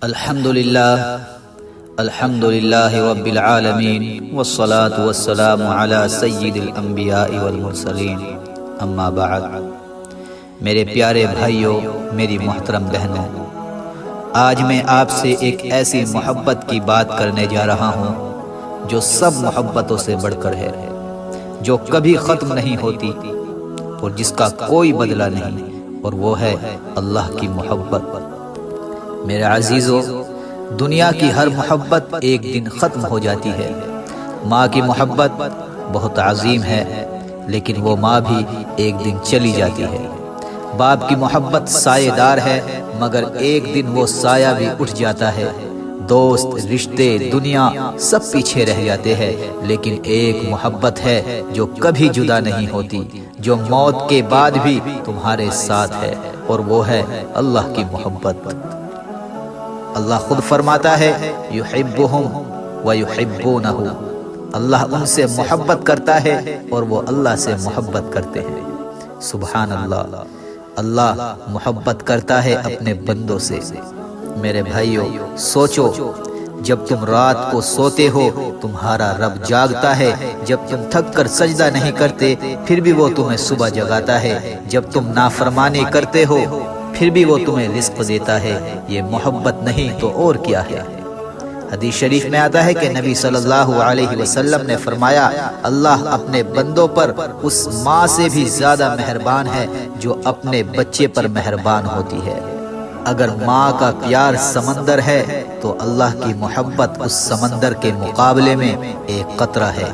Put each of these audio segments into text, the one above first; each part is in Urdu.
الحمد للہ رب العالمین والصلاة والسلام علی سید الانبیاء والمرسلین، اما بعد۔ میرے پیارے بھائیوں، میری محترم بہنوں، آج میں آپ سے ایک ایسی محبت کی بات کرنے جا رہا ہوں جو سب محبتوں سے بڑھ کر ہے، جو کبھی ختم نہیں ہوتی اور جس کا کوئی بدلہ نہیں، اور وہ ہے اللہ کی محبت۔ میرے عزیزو، دنیا کی ہر محبت ایک دن ختم ہو جاتی ہے۔ ماں کی محبت بہت عظیم ہے، لیکن وہ ماں بھی ایک دن چلی جاتی ہے۔ باپ کی محبت سایہ دار ہے، مگر ایک دن وہ سایہ بھی اٹھ جاتا ہے۔ دوست، رشتے، دنیا سب پیچھے رہ جاتے ہیں، لیکن ایک محبت ہے جو کبھی جدا نہیں ہوتی، جو موت کے بعد بھی تمہارے ساتھ ہے، اور وہ ہے اللہ کی محبت۔ اللہ خود فرماتا ہے یحبہم ویحبونہ، اللہ ان سے محبت کرتا ہے اور وہ اللہ سے محبت کرتے ہیں۔ سبحان اللہ، اللہ محبت کرتا ہے اپنے بندوں سے۔ میرے بھائیوں، سوچو، جب تم رات کو سوتے ہو تمہارا رب جاگتا ہے، جب تم تھک کر سجدہ نہیں کرتے پھر بھی وہ تمہیں صبح جگاتا ہے، جب تم نافرمانی کرتے ہو پھر بھی وہ تمہیں رزق دیتا ہے۔ یہ محبت نہیں تو اور کیا ہے؟ حدیث شریف میں آتا ہے کہ نبی صلی اللہ علیہ وسلم نے فرمایا، اللہ اپنے بندوں پر اس ماں سے بھی زیادہ مہربان ہے جو اپنے بچے پر مہربان ہوتی ہے۔ اگر ماں کا پیار سمندر ہے تو اللہ کی محبت اس سمندر کے مقابلے میں ایک قطرہ ہے۔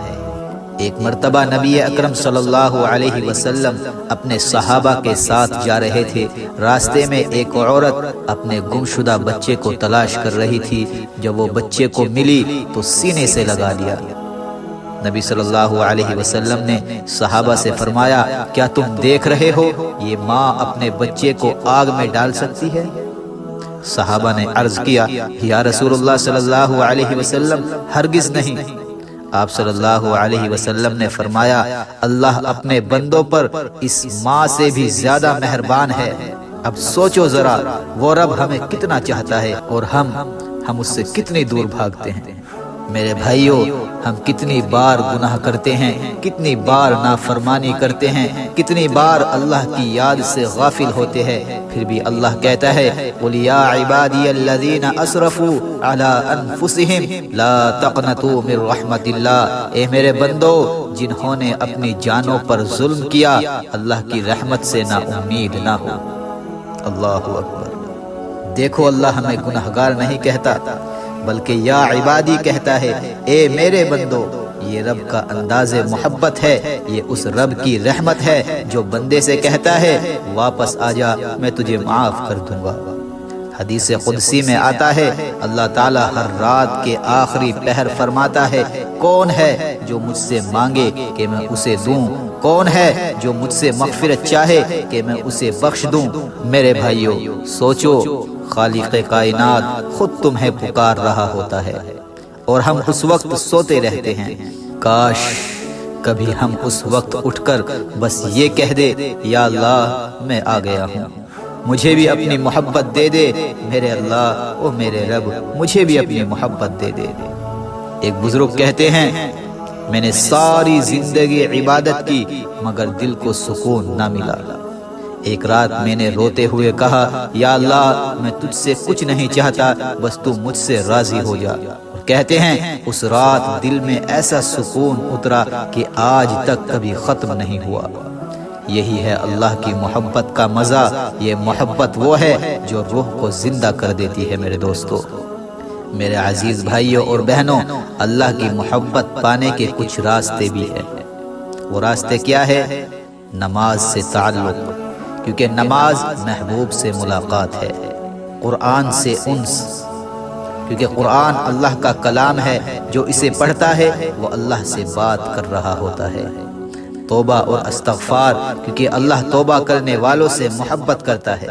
ایک مرتبہ نبی اکرم صلی اللہ علیہ وسلم اپنے صحابہ کے ساتھ جا رہے تھے۔ راستے میں ایک عورت اپنے گمشدہ بچے کو تلاش کر رہی تھی۔ جب وہ بچے کو ملی تو سینے سے لگا لیا۔ نبی صلی اللہ علیہ وسلم نے صحابہ سے فرمایا، کیا تم دیکھ رہے ہو یہ ماں اپنے بچے کو آگ میں ڈال سکتی ہے؟ صحابہ نے عرض کیا، یا رسول اللہ صلی اللہ علیہ وسلم، ہرگز نہیں۔ آپ صلی اللہ علیہ وسلم نے فرمایا، اللہ اپنے بندوں پر اس ماں سے بھی زیادہ مہربان ہے۔ اب سوچو ذرا، وہ رب ہمیں کتنا چاہتا ہے اور ہم اس سے کتنی دور بھاگتے ہیں۔ میرے بھائیوں، ہم کتنی بار گناہ کرتے ہیں، کتنی بار نافرمانی کرتے ہیں، کتنی بار اللہ کی یاد سے غافل ہوتے ہیں، پھر بھی اللہ کہتا ہے، قُلْ يَا عِبَادِيَ الَّذِينَ أَسْرَفُوا عَلَىٰ أَنفُسِهِمْ لَا تَقْنَطُوا مِن رَحْمَةِ اللَّهِ، اے میرے بندو، جنہوں نے اپنی جانوں پر ظلم کیا، اللہ کی رحمت سے نا امید نہ ہو۔ اللہ اکبر۔ دیکھو، اللہ ہمیں گناہگار نہیں کہتا، بلکہ یا عبادی کہتا ہے، اے میرے بندو۔ یہ رب کا انداز محبت ہے، یہ اس رب کی رحمت ہے جو بندے سے کہتا ہے، واپس آ جا، میں تجھے معاف کر دوں گا۔ حدیث قدسی میں آتا ہے، اللہ تعالیٰ ہر رات کے آخری پہر فرماتا ہے، کون ہے جو مجھ سے مانگے کہ میں اسے دوں؟ کون ہے جو مجھ سے مغفرت چاہے کہ میں اسے بخش دوں؟ میرے بھائیوں، سوچو، خالق کائنات خود تمہیں پکار رہا ہوتا ہے اور ہم اس وقت سوتے رہتے ہیں۔ کاش کبھی ہم اس وقت اٹھ کر بس یہ کہہ دے، یا اللہ میں آ گیا ہوں، مجھے بھی اپنی محبت دے دے، میرے اللہ او میرے رب، مجھے بھی اپنی محبت دے دے۔ ایک بزرگ کہتے ہیں، میں نے ساری زندگی عبادت کی مگر دل کو سکون نہ ملا۔ ایک رات میں نے روتے ہوئے کہا، یا اللہ میں تجھ سے کچھ نہیں چاہتا، بس تو مجھ سے راضی ہو جا۔ کہتے ہیں اس رات دل میں ایسا سکون اترا کہ آج تک کبھی ختم نہیں ہوا۔ یہی ہے اللہ کی محبت کا مزہ۔ یہ محبت وہ ہے جو روح کو زندہ کر دیتی ہے۔ میرے دوستو، میرے عزیز بھائیوں اور بہنوں، اللہ کی محبت پانے کے کچھ راستے بھی ہیں۔ وہ راستے کیا ہے؟ نماز سے تعلق، کیونکہ نماز محبوب سے ملاقات ہے۔ قرآن سے انس، کیونکہ قرآن اللہ کا کلام ہے، جو اسے پڑھتا ہے وہ اللہ سے بات کر رہا ہوتا ہے۔ توبہ اور استغفار، کیونکہ اللہ توبہ کرنے والوں سے محبت کرتا ہے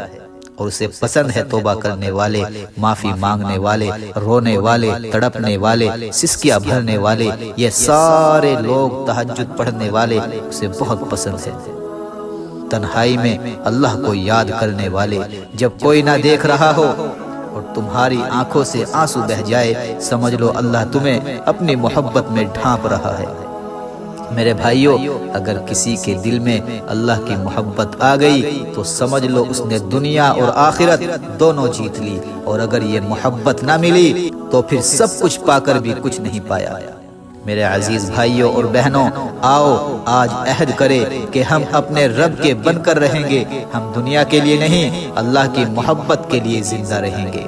اور اسے پسند ہے توبہ کرنے والے، معافی مانگنے والے، رونے والے، تڑپنے والے، سسکیاں بھرنے والے، یہ سارے لوگ تہجد پڑھنے والے اسے بہت پسند ہے۔ تنہائی میں اللہ کو یاد کرنے والے، جب کوئی نہ دیکھ رہا ہو اور تمہاری آنکھوں سے آنسو بہ جائے، سمجھ لو اللہ تمہیں اپنی محبت میں ڈھانپ رہا ہے۔ میرے بھائیوں، اگر کسی کے دل میں اللہ کی محبت آ گئی تو سمجھ لو اس نے دنیا اور آخرت دونوں جیت لی، اور اگر یہ محبت نہ ملی تو پھر سب کچھ پا کر بھی کچھ نہیں پایا۔ میرے عزیز بھائیوں اور بہنوں، آؤ آج عہد کرے کہ ہم اپنے رب کے بن کر رہیں گے، ہم دنیا کے لیے نہیں، اللہ کی محبت کے لیے زندہ رہیں گے۔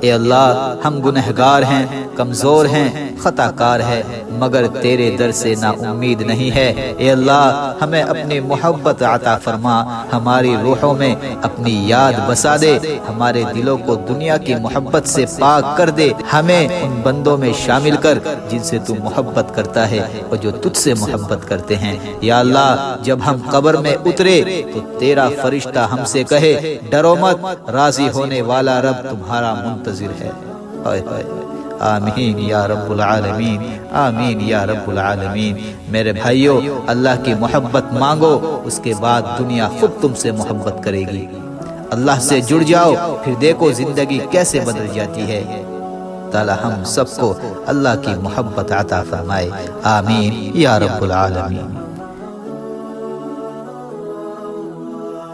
اے اللہ، ہم گنہگار ہیں، کمزور ہیں، خطا کار ہے، مگر تیرے در سے نا امید نہیں ہے۔ اے اللہ، ہمیں اپنی محبت عطا فرما، ہماری روحوں میں اپنی یاد بسا دے، ہمارے دلوں کو دنیا کی محبت سے پاک کر دے، ہمیں ان بندوں میں شامل کر جن سے تو محبت کرتا ہے اور جو تجھ سے محبت کرتے ہیں۔ یا اللہ، جب ہم قبر میں اترے تو تیرا فرشتہ ہم سے کہے، ڈرو مت، راضی ہونے والا رب تمہارا منتظر ہے۔ آمین یا رب العالمین، آمین یا رب العالمین۔ میرے بھائیوں، اللہ کی محبت مانگو، اس کے بعد دنیا خود تم سے محبت کرے گی۔ اللہ سے جڑ جاؤ، پھر دیکھو زندگی کیسے بدل جاتی ہے۔ تعالی ہم سب کو اللہ کی محبت عطا فرمائے، آمین یا رب العالمین۔